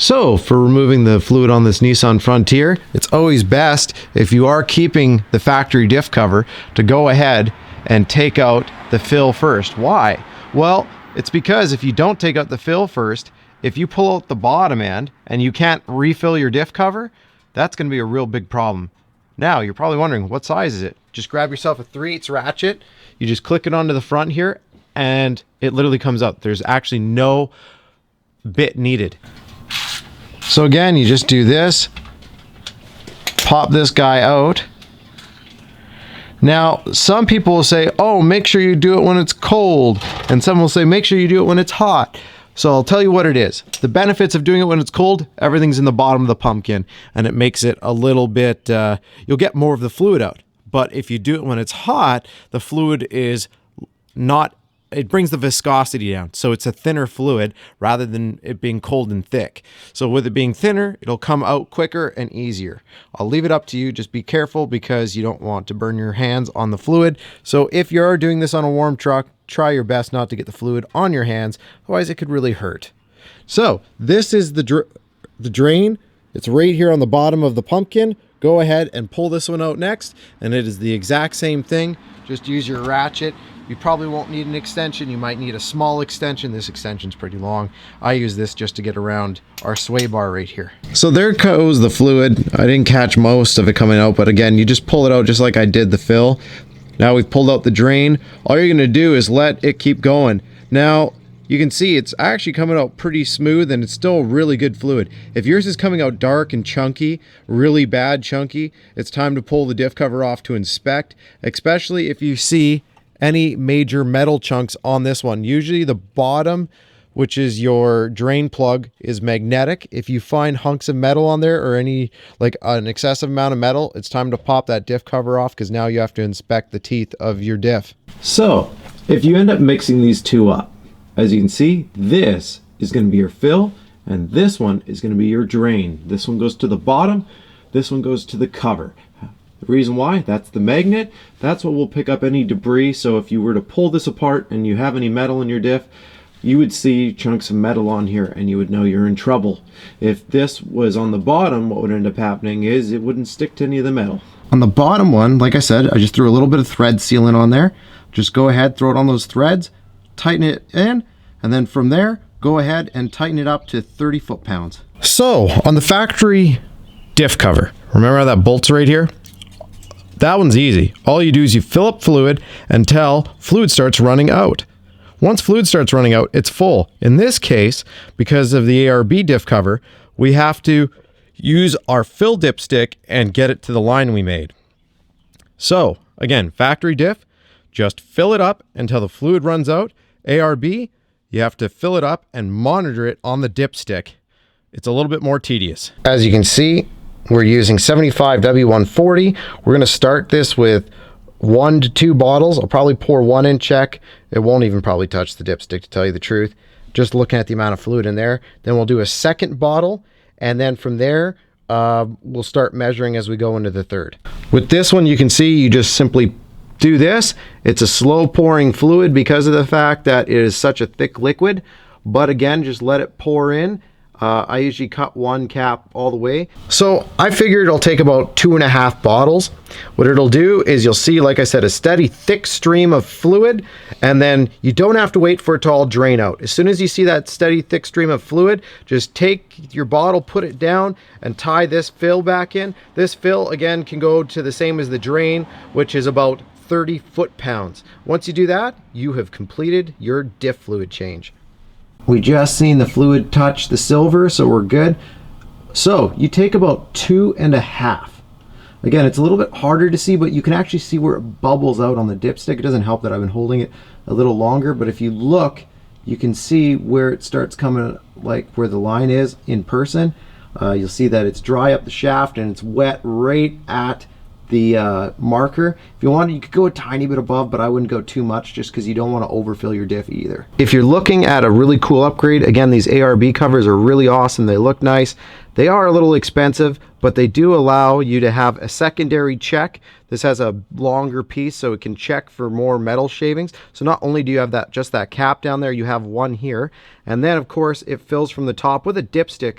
So for removing the fluid on this Nissan Frontier, it's always best, if you are keeping the factory diff cover, to go ahead and take out the fill first. Why? Well, it's because if you don't take out the fill first, if you pull out the bottom end and you can't refill your diff cover, that's going to be a real big problem. Now, you're probably wondering, what size is it? Just grab yourself a 3/8 ratchet, you just click it onto the front here, and it literally comes out. There's actually no bit needed. So again, you just do this, pop this guy out. Now, some people will say, oh, make sure you do it when it's cold. And some will say, make sure you do it when it's hot. So I'll tell you what it is. The benefits of doing it when it's cold, everything's in the bottom of the pumpkin, and it makes it a little bit, you'll get more of the fluid out. But if you do it when it's hot, the fluid is not, it brings the viscosity down. So it's a thinner fluid rather than it being cold and thick. So with it being thinner, it'll come out quicker and easier. I'll leave it up to you. Just be careful because you don't want to burn your hands on the fluid. So if you are doing this on a warm truck, try your best not to get the fluid on your hands. Otherwise it could really hurt. So this is the drain. It's right here on the bottom of the pumpkin. Go ahead and pull this one out next. And it is the exact same thing. Just use your ratchet. You probably won't need an extension. You might need a small extension. This extension's pretty long. I use this just to get around our sway bar right here. So there goes the fluid. I didn't catch most of it coming out, but again, you just pull it out just like I did the fill. Now we've pulled out the drain. All you're gonna do is let it keep going. Now, you can see it's actually coming out pretty smooth and it's still really good fluid. If yours is coming out dark and chunky, really bad chunky, it's time to pull the diff cover off to inspect, especially if you see any major metal chunks on this one. Usually the bottom, which is your drain plug, is magnetic. If you find hunks of metal on there or any, like an excessive amount of metal, it's time to pop that diff cover off because now you have to inspect the teeth of your diff. So if you end up mixing these two up, as you can see, this is going to be your fill and this one is going to be your drain. This one goes to the bottom, this one goes to the cover. The reason why, that's the magnet. That's what will pick up any debris. So if you were to pull this apart and you have any metal in your diff, you would see chunks of metal on here and you would know you're in trouble. If this was on the bottom, what would end up happening is it wouldn't stick to any of the metal. On the bottom one, like I said, I just threw a little bit of thread sealant on there. Just go ahead, throw it on those threads, tighten it in, and then from there, go ahead and tighten it up to 30 foot-pounds. So on the factory diff cover, remember how that bolt's right here? That one's easy. All you do is you fill up fluid until fluid starts running out. Once fluid starts running out, it's full. In this case, because of the ARB diff cover, we have to use our fill dipstick and get it to the line we made. So again, factory diff, just fill it up until the fluid runs out. ARB, you have to fill it up and monitor it on the dipstick. It's a little bit more tedious. As you can see, we're using 75 W140. We're going to start this with 1 to 2 bottles. I'll probably pour 1 in check. It won't even probably touch the dipstick, to tell you the truth. Just looking at the amount of fluid in there. Then we'll do a second bottle, and then from there, we'll start measuring as we go into the third. With this one, you can see you just simply do this. It's a slow pouring fluid because of the fact that it is such a thick liquid. But again, just let it pour in. I usually cut 1 cap all the way. So I figure it'll take about 2.5 bottles. What it'll do is you'll see, like I said, a steady thick stream of fluid, and then you don't have to wait for it to all drain out. As soon as you see that steady thick stream of fluid, just take your bottle, put it down, and tie this fill back in. This fill, again, can go to the same as the drain, which is about 30 foot-pounds. Once you do that, you have completed your diff fluid change. We just seen the fluid touch the silver, so we're good. So you take about 2.5. Again, it's a little bit harder to see, but you can actually see where it bubbles out on the dipstick. It doesn't help that I've been holding it a little longer, but if you look, you can see where it starts coming, like where the line is in person. You'll see that it's dry up the shaft and it's wet right at the marker. If you want, you could go a tiny bit above, but I wouldn't go too much just because you don't want to overfill your diff either. If you're looking at a really cool upgrade, again, these ARB covers are really awesome. They look nice. They are a little expensive, but they do allow you to have a secondary check. This has a longer piece so it can check for more metal shavings. So not only do you have that, just that cap down there, you have one here. And then of course it fills from the top with a dipstick